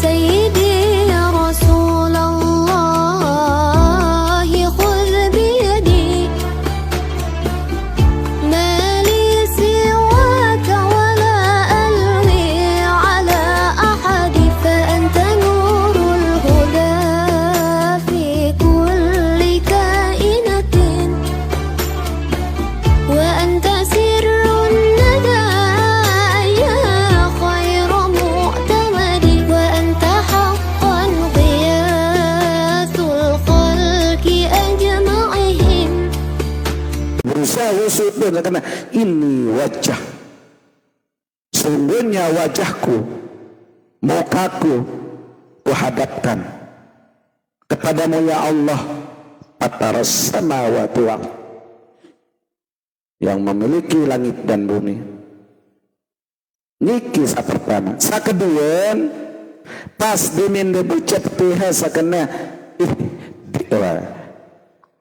سيدي يا رسول الله خذ بيدي ما لي سواك ولا ألوي على أحد فأنت نور الهدى في كل كائنة وأنت سر الندى يا خير مؤتمد وأنت حقا غياث الخلق أجمعهم. Berusaha usut karena ini wajah, sungguhnya wajahku, mukaku kuhadapkan kepadamu ya Allah, Fataras samawati wal ardh, yang memiliki langit dan bumi. Niki sa pertama. Sa kedua, pas dimin dibucap tiha sakena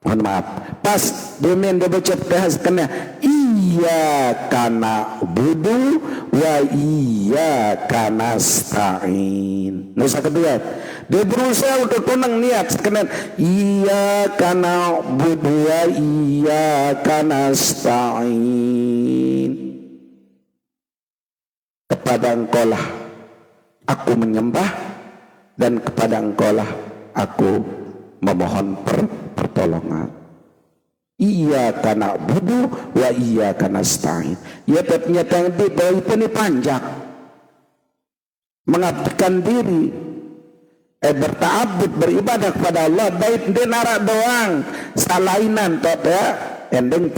mohon maaf, pas dimin dibucap tiha sakena iyyaka na'budu wa iyyaka nasta'in. Nusa kedua, dia berusaha untuk tunang niat sekalian iyyaka na'budu wa iyyaka nasta'in. Kepada Engkau lah aku menyembah dan kepada Engkau lah aku memohon pertolongan. Iyyaka na'budu wa iyyaka nasta'in. Ya ternyata di bawah itu ini panjang mengabdikan diri, berta'abbud, beribadah kepada Allah, baik di narak doang salainan tot ya ending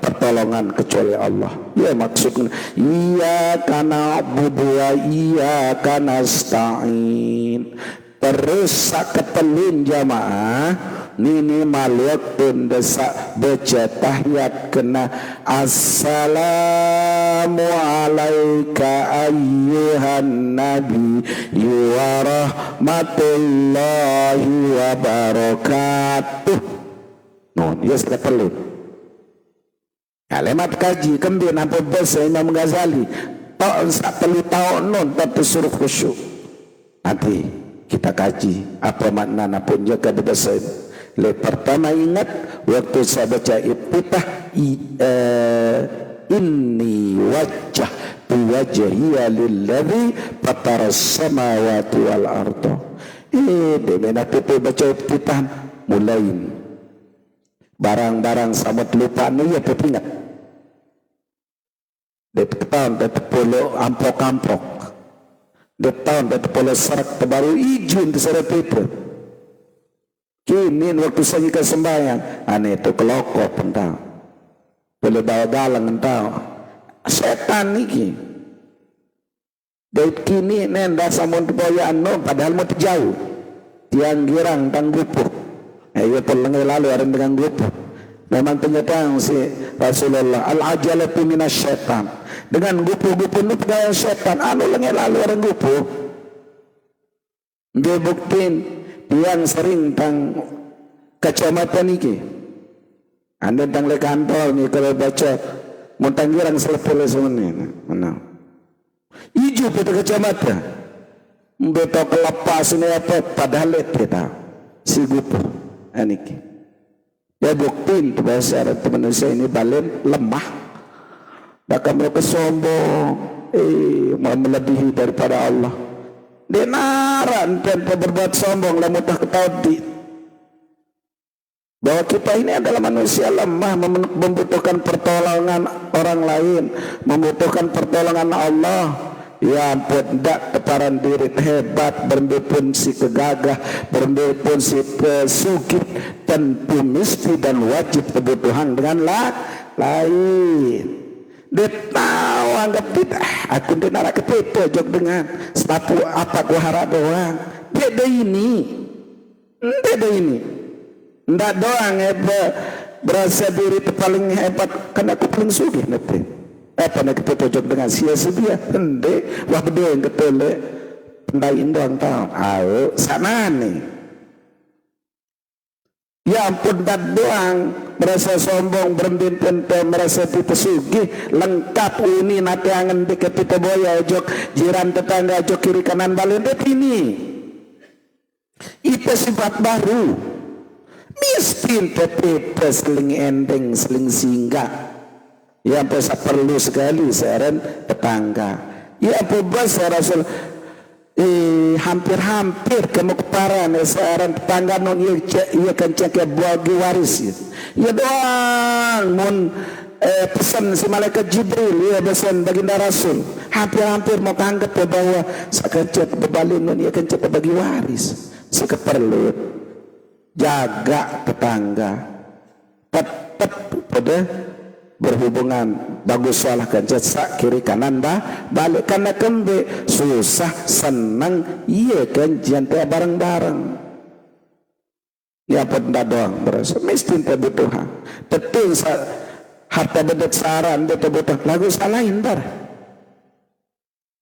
pertolongan kecuali Allah. Ya maksudnya iyyaka na'budu wa iyyaka nasta'in. Terus saketelin jamaah nini maluatun desa baca tahiyat kena assalamu alaika ayyuhan nabi wa rahmatullahi wa barakatuh. Non ya saketelin kalimat kaji kembali apa bahasa Imam Ghazali tak perlu tahu non tak suruh khusyuk. Nanti kita kaji apa makna pun jaga bahasa ini. Pertama ingat waktu saya baca iftitah inni wajjah wajhiya lilladzi fataras samawati wal ardh. Demena kita baca iftitah mulai barang-barang samut lupa nu ya ingat. Tahun puluh ampok-ampok, tahun puluh serak terbaru ijun di serak itu. Kini waktu saya ke sembahyang, aneh itu kelokop entah, boleh bawa galang entah, setan niki. Dari kini nenda samun kebayaan no, padahal mau jauh, tiang girang tanggupu, ayo pelenggai lalu orang dengan gupu. Memang ternyata si Rasulullah al-ajalatu minas syaitan. Dengan gupu-gupu itu gaya syaitan. Anu lengai lalu orang gupu. Dia buktiin yang sering tang kacamata niki. Anda tang le kantor ni kalau baca mau tanggirang selepole semuanya. Mana? Ijo pada kacamata. Beto kelepas ini apa? Padahal kita si gupu. Aniki. Ya buktiin bahasa manusia ini balen lemah, bahkan mereka sombong, mau melebihi daripada Allah. Dia naran tanpa berbuat sombong lah mutah ketaudi bahwa kita ini adalah manusia lemah, membutuhkan pertolongan orang lain, membutuhkan pertolongan Allah. Ya ampun, tak teparan diri hebat, berembipun si kegagah, berembipun si pesugih, tentu mesti dan wajib kebutuhan dengan lain. Dia tahu anggap tidak, aku di narak ketipu jok dengan sepatu apa ku harap doang. Beda ini, ndak doang hebat, berasa diri paling hebat karena aku paling sugih nanti. Apa nak kita pojok dengan sia-sia dia hende wah berdua yang ketele pendain doang tahu ayo sana nih ya ampun dat doang merasa sombong berendin-ente merasa pita sugih lengkap uni nate angen deket pita boya jok jiran tetangga jok kiri kanan balen ini itu sifat baru miskin tapi seling endeng seling singgah ya apa perlu sekali seorang tetangga ya apa bahasa Rasul hampir-hampir kemukparan seorang tetangga non iya kencang ke bagi waris ya doang mun pesan si malaikat Jibril ya pesan baginda Rasul hampir-hampir mau kanggap bahwa sakecet bebalin non iya kencang bagi waris sekeperlu jaga tetangga tetap pada berhubungan bagus salah kencet kiri kanan balik karena kembe susah senang iya kan jantai bareng-bareng ya pada doang berasa miskin kebutuhan teting harta bedet saran betul butuh lagu salahin bar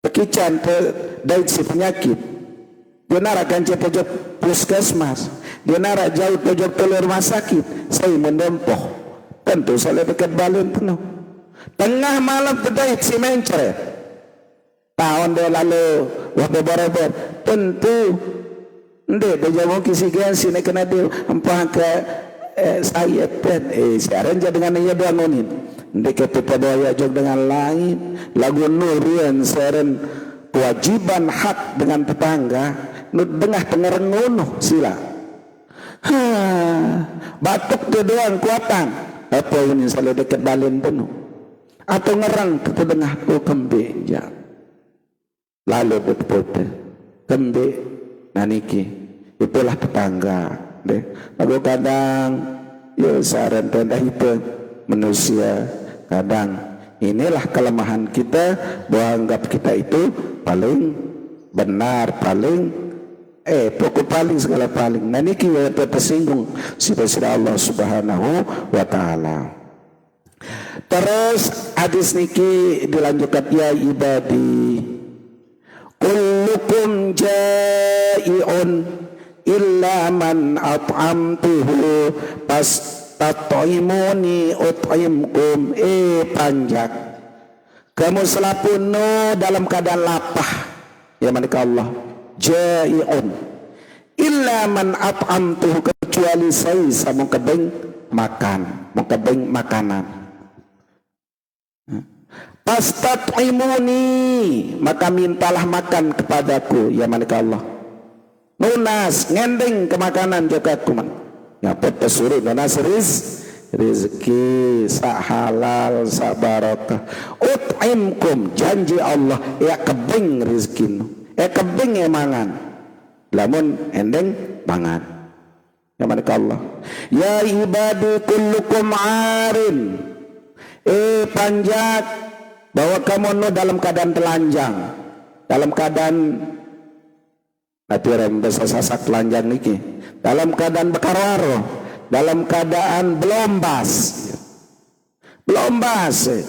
pekican dari si penyakit dia nara kancet pojok puskesmas dia nara jauh pojok telur rumah sakit saya mendempoh tentu saya dekat balun penuh tengah malam kedait si mencret tahun dia lalu waktu borobar tentu ndek dia jauh kisi gensi nak kena dia empah ke saya pen siaran jadi dengan ia bangunin ndek kita doa jog dengan lain lagu nurian siaran kewajiban hak dengan tetangga tengah ngono sila batuk dia doang kuatan apa ini selalu dekat balin penuh atau ngerang ke tengah tu kembe ya lalu betul kembe naniki itulah tetangga deh lalu kadang ya saran tanda itu manusia kadang inilah kelemahan kita bahwa anggap kita itu paling benar paling pokok paling segala paling nah niki ya tersinggung sifat Allah subhanahu wa ta'ala. Terus hadis niki dilanjutkan ya ibadi kullukum jai'un illa man at'amtuhu pastat'imuni ut'imkum panjak kamu selapuno dalam keadaan lapah ya manika Allah jai'un illa man at'amtuhu kecuali saya sama kebeng makan mau kebeng makanan pastat'imuni maka mintalah makan kepadaku ya manika Allah nunas ngending ke makanan juga kuman ya peta suruh nunas rizki sa halal sa barakah ut'imkum janji Allah ya kebeng rizkinu kebing mangan lamun endeng mangan ya manika Allah ya ibadi kullukum arin panjat bahwa kamu no dalam keadaan telanjang dalam keadaan nanti rembes sasak telanjang niki dalam keadaan bekarwaro dalam keadaan belombas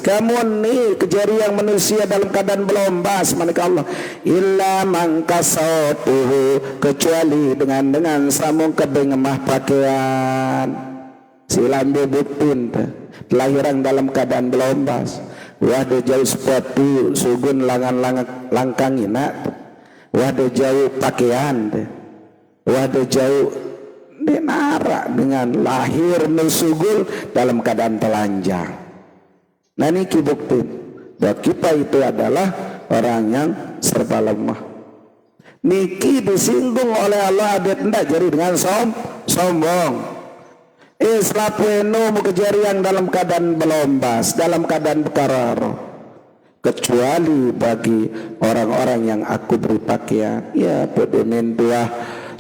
kamu nih kejadian manusia dalam keadaan belombas manika Allah illa mangkasatuhu kecuali dengan samung kebeng emah pakaian silambe buktin kelahiran dalam keadaan belombas wah jauh sepatu sugun langkangina wah jauh pakaian wah jauh denara dengan lahir mensugul dalam keadaan telanjang. Nah niki bukti bahwa kita itu adalah orang yang serba lemah. Niki disinggung oleh Allah adet ndak jadi dengan sombong. Islapueno mukejarian dalam keadaan belombas, dalam keadaan bekararo. Kecuali bagi orang-orang yang aku beri pakaian, ya pedemen dua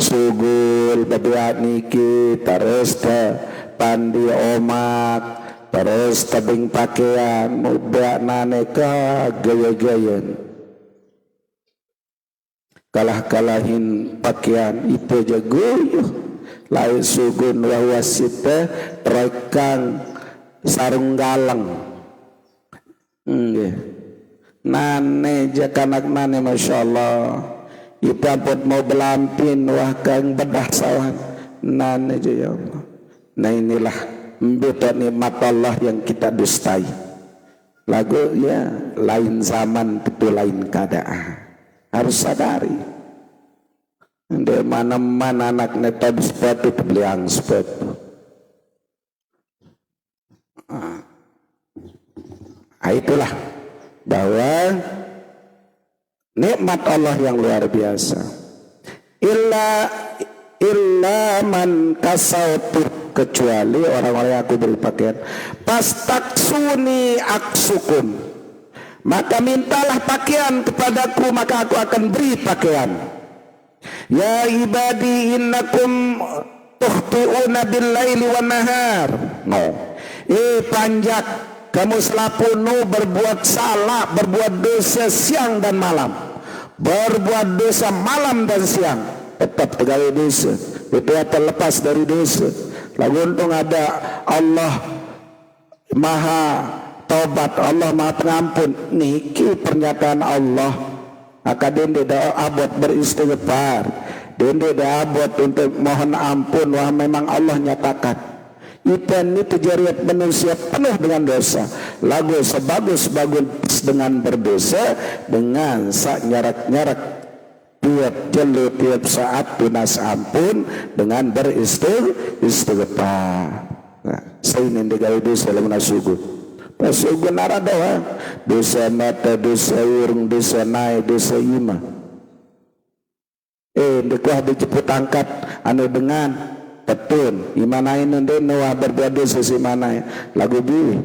sugul berdua niki terus pandi omak. Terus tabing pakaian muda naneka gaya-gayan kalah-kalahin pakaian itu jago lain sugun wawasita rekang sarung galang nane jakanak nane Masya Allah itu pun mau belampin wah kang bedah sawan nane ya Allah nah inilah Betul nikmat Allah yang kita dustai. Lagu ya lain zaman itu lain keadaan. Harus sadari. Di mana-mana anak netab sepatu beliang sepatu. Itulah bahwa nikmat Allah yang luar biasa. Illa man kasautu, kecuali orang-orang yang aku beri pakaian. Pastaksuni aksukum, maka mintalah pakaian kepadaku, maka aku akan beri pakaian. Ya ibadi innakum tukhti'una bil-laili wan nahar. Panjak, kamu selapunu berbuat salah, berbuat dosa siang dan malam. Berbuat dosa malam dan siang, tetap pegawai dosa. Itu terlepas dari dosa. Lalu untung ada Allah Maha Taubat, Allah Maha Pengampun. Niki pernyataan Allah. Maka dende dah abot beristighfar, dende dah abot untuk mohon ampun. Wah memang Allah nyatakan ipan itu jariat manusia penuh dengan dosa. Lagu sebagus-bagus dengan berdosa, dengan sak nyarak-nyarak tiap jelu tiap saat tunas ampun dengan beristighfar. Nah, saya ini digawe dosa lamun sujud. Pasugun naradawa dosa mata, dosa urung, dosa naik, dosa ima. Dekuah dijemput angkat anu dengan petun imanain nende nuah berbuat dosa si mana lagu biwi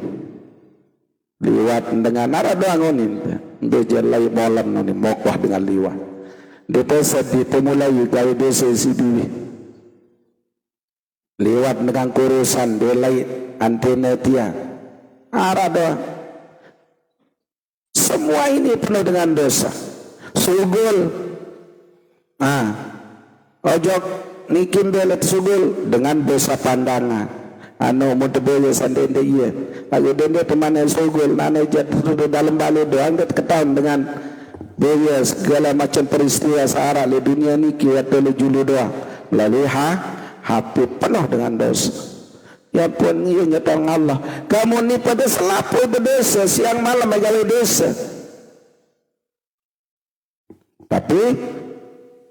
liwat dengan naradawa ngonin bejar lai molam noni mokwah dengan liwat desa ditemulai gawe dosa si biwi liwat dengan kurusan delai antena tiang arada. Semua ini penuh dengan dosa. Sugul, ojok nikim belet sugul dengan dosa pandangan. Anu muda boleh sandende iya. Lalu dende teman yang sugul, nane jatuh dalam balik doang ketahuan dengan belia segala macam peristiwa sehara di dunia niki atau le julu doang. Lalu hati penuh dengan dosa. Ya pun iya nyetang Allah. Kamu ni pada selapu berdosa siang malam megali dosa. Tapi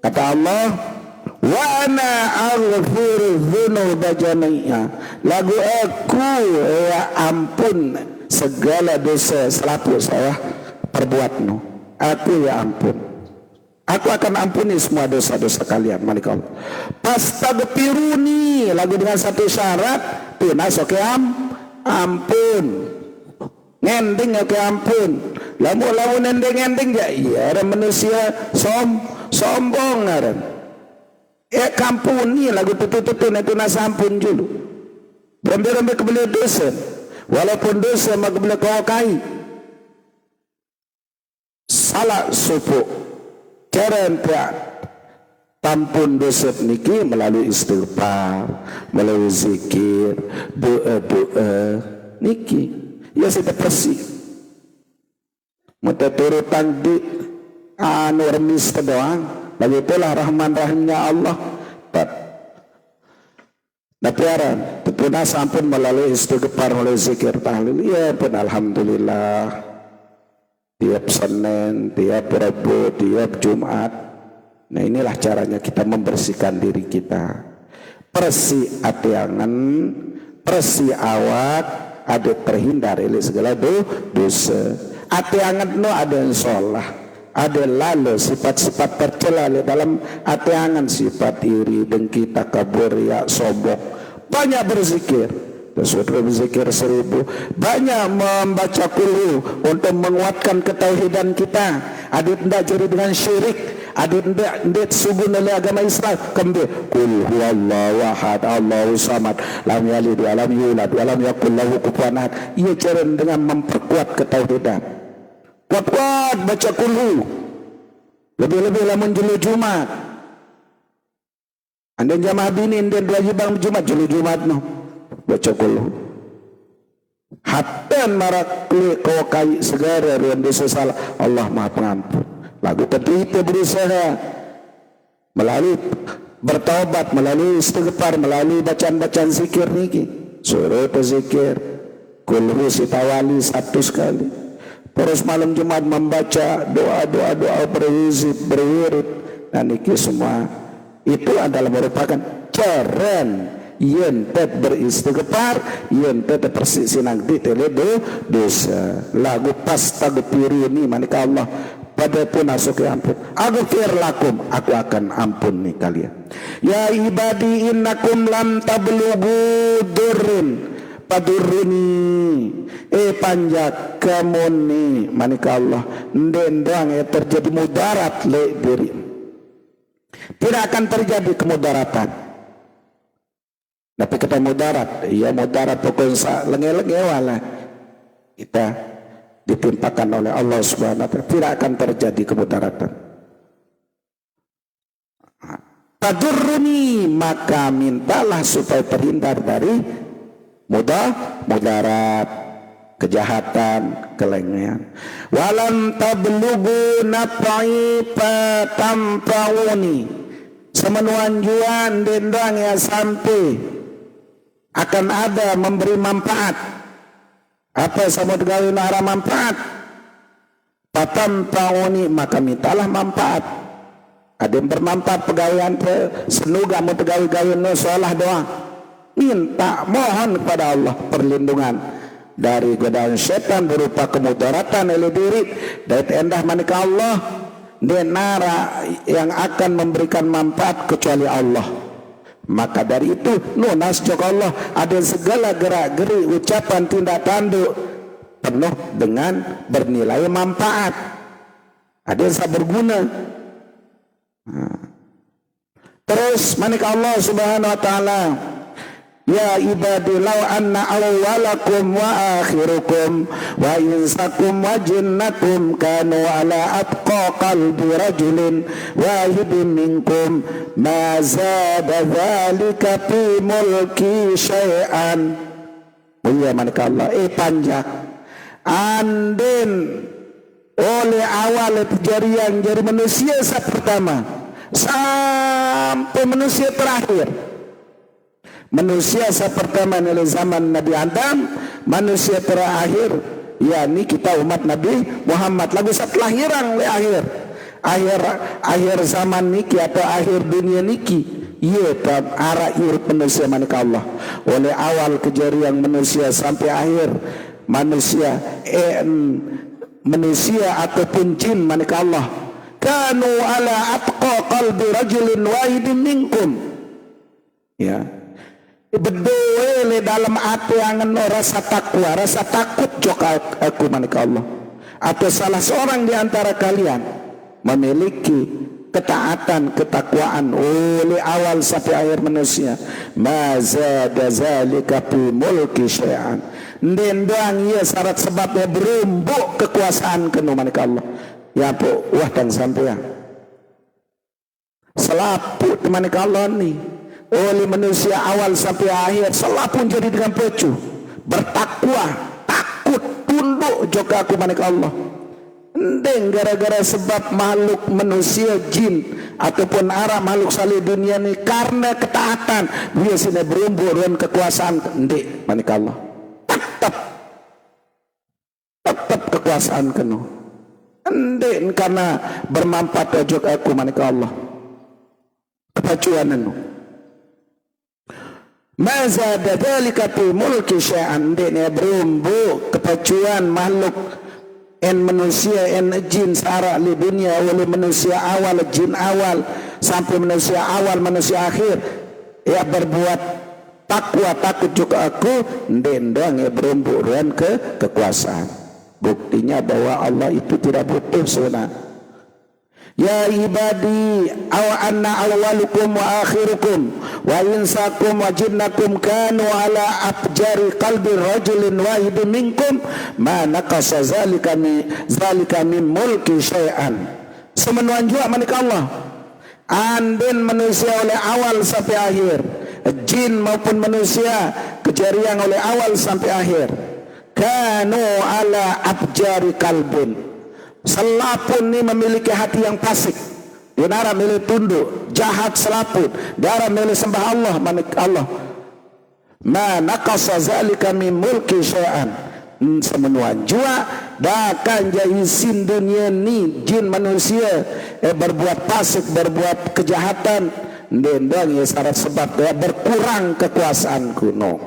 kata Allah, wa ana aghfiru dzunuba jami'a. Lagu aku ya ampun segala dosa selapu saya perbuatmu. Aku ya ampun. Aku akan ampuni semua dosa-dosa kalian. Malik Allah. Pastagfiruni, lagu dengan satu syarat, tunas oke ampun. Ngending oke ampun. Lamu nending ya iya manusia sombong ngaran. Kampuni lagu tutu-tutu itu nas ampun dulu. Rembe-rembe kebeli dosa. Walaupun dosa maka kebeli kawakai. Salah supu. Cara tampun dosa niki melalui istighfar, melalui zikir, doa niki. Ya sudah bersih. Mata turutan di anu remis doang. Lagi itulah rahman rahimnya Allah. Napiaran, tepuna sampun melalui istighfar, melalui zikir tahlil. Ya pun alhamdulillah. Tiap Senin, tiap Rabu, tiap Jumat. Nah inilah caranya kita membersihkan diri kita. Persi atiangan, persi awak, ada terhindar dari segala dosa. Atiangan no ada yang sholah, ada lalu sifat-sifat tercela dalam atiangan, sifat iri, dengki, takabur, ya, sombong. Banyak berzikir. Sudah berzikir 1000, banyak membaca qul untuk menguatkan ketauhidan kita. Adit ndak jadi dengan syirik, adit ndak sugun oleh agama Islam. Kembali qul huwallahu ahad Allahu samad lam yalid wa lam yulad wa lam yakul lahu kufuwan ahad. Ia cara dengan memperkuat ketauhidan. Kuat-kuat baca qul. Lebih-lebih lamun julu Jumat. Anda jamaah bini dan wajib bang Jumat julu Jumat no. Baca kulu hatan marak kau kai segera yang dosa salah Allah Maha Pengampun. Lagu tapi itu berusaha melalui bertaubat, melalui istighfar, melalui bacaan-bacaan zikir niki. suruh berzikir, kulhu sitawali 1 kali. Terus malam Jumat membaca doa berwirid. Dan ini semua itu adalah merupakan cara yen tet beristighfar, yen tet persisinang di teledo dosa. Lagu pastagfiri ini manika Allah pada pun asuki ampun. Aghfir lakum, aku akan ampuni kalian. Ya ibadi innakum lam tablughu durrin paduruni panjak kamuni manika Allah ndendang terjadi mudarat le diri. Tidak akan terjadi kemudaratan. Tapi kata mudarat, ya mudarat pokoknya lenge-lenge wala kita ditimpakan oleh Allah Subhanahu wa taala, tidak akan terjadi kemudaratan. Tadurruni, maka mintalah supaya terhindar dari mudarat, kejahatan, kelengean. Walam tablughu naf'i fatamfauni, semenuan juan dendang ya sampai akan ada memberi manfaat. Apa sama gawe nara manfaat? Fatamfauni, maka mintalah manfaat. Ada yang bermanfaat pegawaian senuga mau pegawai no salah doa. Minta, mohon kepada Allah perlindungan dari godaan setan berupa kemudaratan oleh diri. Dan endah manika Allah denara yang akan memberikan manfaat kecuali Allah. Maka dari itu lunas jok Allah, ada segala gerak-geri ucapan tindak tanduk penuh dengan bernilai manfaat, ada yang berguna. Terus manika Allah Subhanahu wa taala, ya ibadi law anna awwalakum wa akhirukum wa insakum wa jinnakum kanu ala atqa qalbi rajulin wahidin minkum ma zada dhalika fi mulki syai'an. Ya manika Allah panjang anden oleh awal kejadian dari manusia saat pertama sampai manusia terakhir. Manusia saat pertama dari zaman Nabi Adam, manusia terakhir yakni kita umat Nabi Muhammad. Lagu setelah hirang le akhir zaman niki atau akhir dunia niki, iya tab arah urut manusia manika Allah. Oleh awal kejadian manusia sampai akhir manusia manusia ataupun jin manika Allah. Kanu ala atqa qalbi rajulin wahidin minkum. Ya. Bedoele dalam hati angen rasa takwa, rasa takut joka aku manika Allah. Atau salah seorang di antara kalian memiliki ketaatan, ketakwaan oleh awal sampai akhir manusia. Mazada zalika fi mulki syai'an. Ndendang ia syarat sebabnya berumbuk kekuasaan kenu manika Allah. Ya po wah dan sampean. Selaput manika Allah ni oleh manusia awal sampai akhir selapun jadi dengan pecu, bertakwa, takut, tunduk juga aku manika Allah. Endeng gara-gara sebab makhluk manusia jin ataupun arah makhluk salih dunia ni karena ketaatan biasanya berumbur dan kekuasaan endek manika Allah. Tetap kekuasaan kenu endek karena bermanfaat juga aku manika Allah. Kepacuan anu Maza dadalika fi mulki syai'an, dene berumbu kepacuan makhluk en manusia en jin sara li dunia oleh manusia awal jin awal sampai manusia awal manusia akhir ya berbuat takwa takut juga aku ndendang ya berumbu dan kekuasaan. Buktinya bahwa Allah itu tidak butuh sebenarnya. Ya ibadi aw anna awwalukum wa akhirukum wa insakum wa jinnakum kanu ala afjari qalbi rajulin wahidin minkum ma naqasa zalika min mulki syai'an. Semenuan juga manika Allah anden manusia oleh awal sampai akhir, jin maupun manusia kejarian oleh awal sampai akhir, kanu ala afjari qalbin, selapun ni memiliki hati yang fasik, dinara milih tunduk, jahat selapun, darah milih sembah Allah manik Allah. ma naqasa zalika min mulki syai'an. Semenua jua dakan jaisin dunia ni jin manusia berbuat fasik, berbuat kejahatan dendang ya syarat sebab ya berkurang kekuasaan kuno.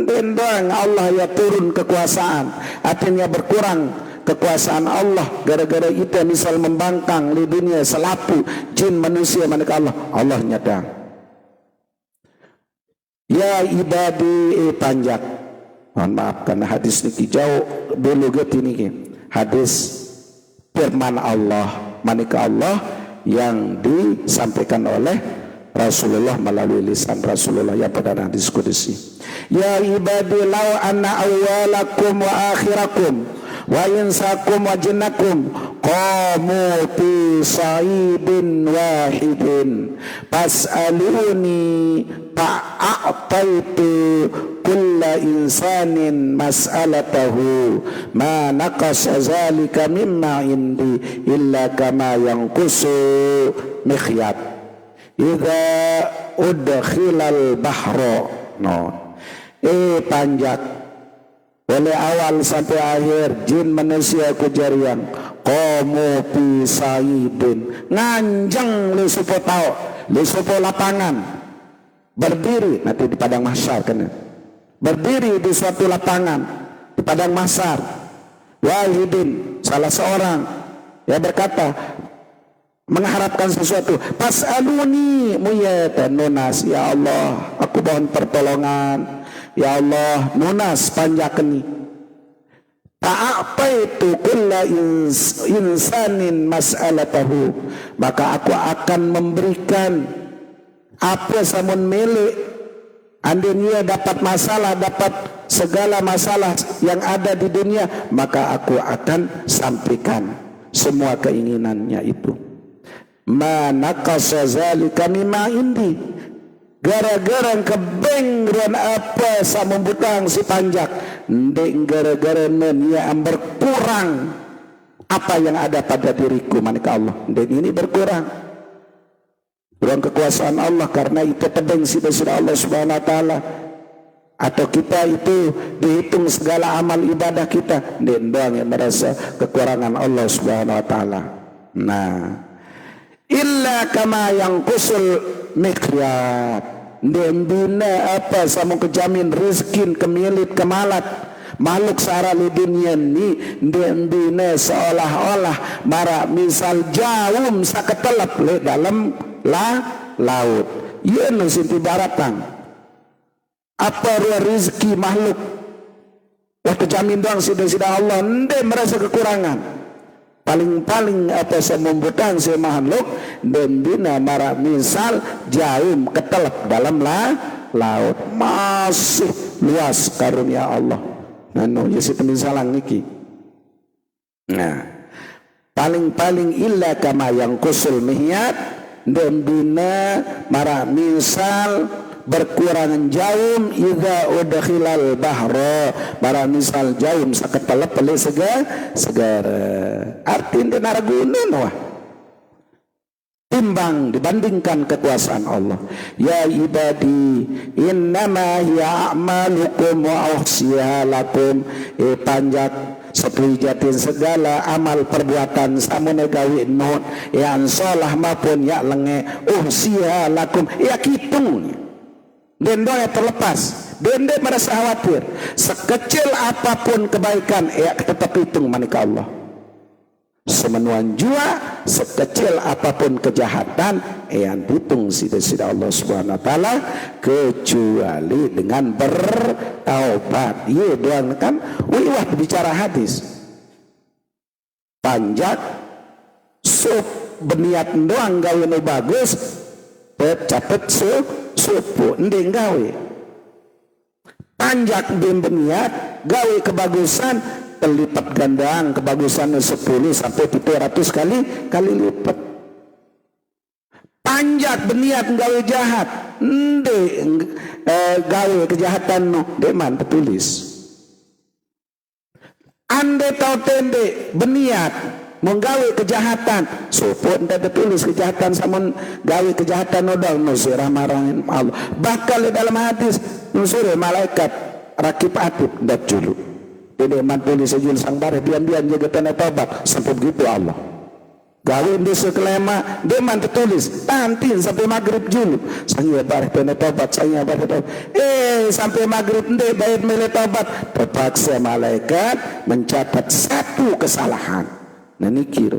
Dendang Allah ya turun kekuasaan, artinya berkurang kekuasaan Allah. Gara-gara itu misal membangkang di dunia selapu jin manusia manakala Allah nyata. Ya ibadi panjat. Mohon maaf karena hadis niki jauh dulu gitu niki. Hadis firman Allah, manika Allah yang disampaikan oleh Rasulullah melalui lisan Rasulullah ya pada hadis kudusi. Ya ibadi law anna awwalakum wa akhirakum wa insakum wa jinnakum qamu fi sa'idin wahidin fas'aluni fa'a'taitu kulla insanin mas'alatahu ma naqasa zalika mimma indi illa kama yanqusu mikhyat idza udkhilal bahra. Panjat oleh awal sampai akhir jin manusia kejarian qamu fi sa'idin nganjang lu supo tau lu supo lapangan berdiri nanti di padang mahsyar kan, berdiri di suatu lapangan di padang mahsyar wahidin salah seorang ya berkata mengharapkan sesuatu pas'aluni muyata nunas ya Allah aku mohon pertolongan ya Allah nunas panjakeni ta'ataitu kulla insanin mas'alatahu maka aku akan memberikan apa samun milik andin ia dapat masalah dapat segala masalah yang ada di dunia maka aku akan sampaikan semua keinginannya itu. Ma naqasa zalika mimma indi gara-gara kebeng dan apa sama butang si panjak ndek gara-gara ia berkurang apa yang ada pada diriku manika Allah ndek ini berkurang kekuasaan Allah karena itu tebeng sudah Allah Subhanahu wa taala atau kita itu dihitung segala amal ibadah kita ndek doang yang merasa kekurangan Allah Subhanahu wa taala. Nah illa kama yang kusul mikriyat dembina apa sama kejamin rizkin kemilit kemalat makhluk sara di dunia ni dembina seolah-olah mara misal jauh saketelap le dalam laut iya nusinti baratang apa rizki makhluk wah kejamin doang sudah Allah ndek merasa kekurangan paling-paling apa semumbutan si makhluk dan bina mara misal jauh ketelap dalam laut masih luas karunia Allah nanu yesi pemisalan niki. Nah paling-paling illa kama yang kusul mihyat dan bina mara misal berkurangan jauh idza udkhilal bahra para misal jauh saketelep pelih segara artinya naraguna wah timbang dibandingkan kekuasaan Allah. Ya ibadi innama hiya a'malukum wa uhsiha lakum panjat sepujatin segala amal perbuatan samune gawe non yang salah maupun ya lenge uhsiha lakum ya kitung dendo yang terlepas dende merasa khawatir sekecil apapun kebaikan ya tetap hitung manika Allah semenuan jua sekecil apapun kejahatan yang hitung sida Allah Subhanahu wa taala kecuali dengan bertaubat iya doang kan wah bicara hadis panjat sup beniat doang gawe nu bagus capet supu ndeng gawe panjak beniat gawe kebagusan terlipat gandang kebagusan 10 sampai 700 kali lipat panjak beniat gawe jahat gawe kejahatan deman tertulis ande tau tende beniat menggawe kejahatan supun tidak tulis kejahatan sama gawe kejahatan nodal nusirah marahin Allah bakal dalam hadis nusirah malaikat rakib atib ndak julu ini mantul sejul sang bareh bian-bian jaga tanda tobat sampai begitu Allah gawe di sekelema dia mantu tulis tantin sampai maghrib julu saya bareh tanda tobat saya bareh tobat sampai maghrib ndek bayar mele tobat terpaksa malaikat mencatat satu kesalahan nah nikir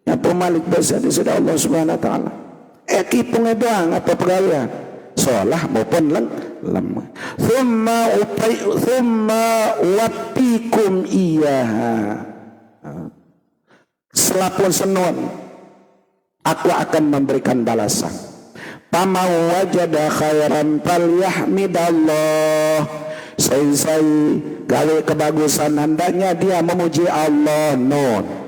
yang pemalik dosa di sisi Allah Subhanahu wa taala hitungnya doang apa pegawaian solah maupun lemah thumma watikum iyaha selapun senun aku akan memberikan balasan pamau wajada khairan falyahmidallah saya gawe kebagusan hendaknya dia memuji Allah non